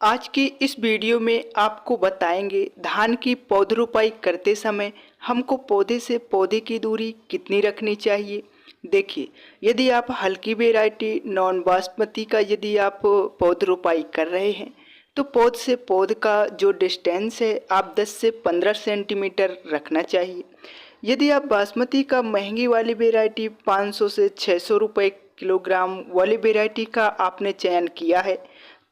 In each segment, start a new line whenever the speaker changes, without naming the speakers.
आज की इस वीडियो में आपको बताएंगे धान की पौध रोपाई करते समय हमको पौधे से पौधे की दूरी कितनी रखनी चाहिए। देखिए, यदि आप हल्की वैरायटी नॉन बासमती का यदि आप पौध रोपाई कर रहे हैं तो पौध से पौध का जो डिस्टेंस है आप 10 से 15 सेंटीमीटर रखना चाहिए। यदि आप बासमती का महंगी वाली वैरायटी 500 से 600 रुपये किलोग्राम वाली वैरायटी का आपने चयन किया है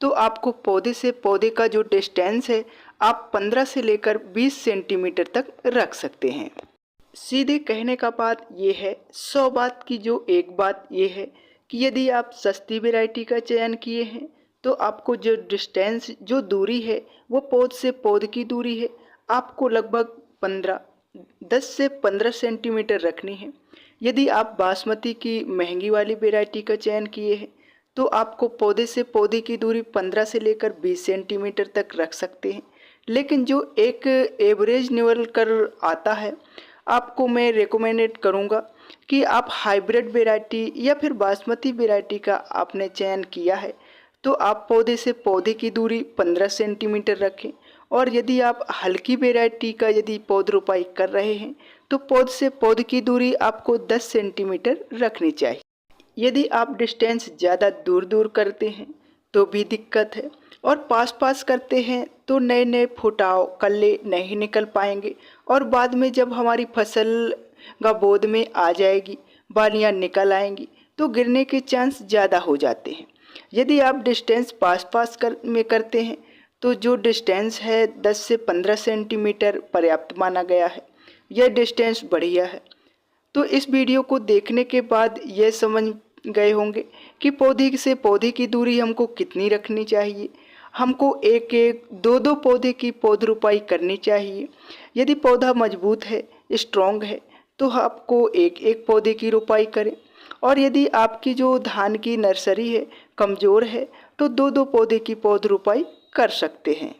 तो आपको पौधे से पौधे का जो डिस्टेंस है आप 15 से लेकर 20 सेंटीमीटर तक रख सकते हैं। सीधे कहने का बात यह है, 100 बात की जो एक बात यह है कि यदि आप सस्ती वैरायटी का चयन किए हैं तो आपको जो डिस्टेंस जो दूरी है वो पौध से पौध की दूरी है आपको लगभग 10 से 15 सेंटीमीटर रखनी है। यदि आप बासमती की महंगी वाली वैरायटी का चयन किए हैं तो आपको पौधे से पौधे की दूरी 15 से लेकर 20 सेंटीमीटर तक रख सकते हैं। लेकिन जो एक एवरेज निकल कर आता है आपको मैं रेकमेंडेड करूंगा कि आप हाइब्रिड वैरायटी या फिर बासमती वैरायटी का आपने चयन किया है तो आप पौधे से पौधे की दूरी 15 सेंटीमीटर रखें। और यदि आप हल्की वैरायटी का यदि पौध रोपाई कर रहे हैं तो पौध से पौध की दूरी आपको 10 सेंटीमीटर रखनी चाहिए। यदि आप डिस्टेंस ज़्यादा दूर दूर करते हैं तो भी दिक्कत है, और पास पास करते हैं तो नए नए फुटाव कल्ले नहीं निकल पाएंगे और बाद में जब हमारी फसल बोद में आ जाएगी, बालियाँ निकल आएंगी तो गिरने के चांस ज़्यादा हो जाते हैं। यदि आप डिस्टेंस पास पास में करते हैं तो जो डिस्टेंस है 10 से 15 सेंटीमीटर पर्याप्त माना गया है। यह डिस्टेंस बढ़िया है। तो इस वीडियो को देखने के बाद यह समझ गए होंगे कि पौधे से पौधे की दूरी हमको कितनी रखनी चाहिए। हमको एक एक दो दो पौधे की पौध रोपाई करनी चाहिए। यदि पौधा मजबूत है, स्ट्रॉन्ग है तो आपको एक एक पौधे की रोपाई करें, और यदि आपकी जो धान की नर्सरी है कमज़ोर है तो दो दो पौधे की पौध रोपाई कर सकते हैं।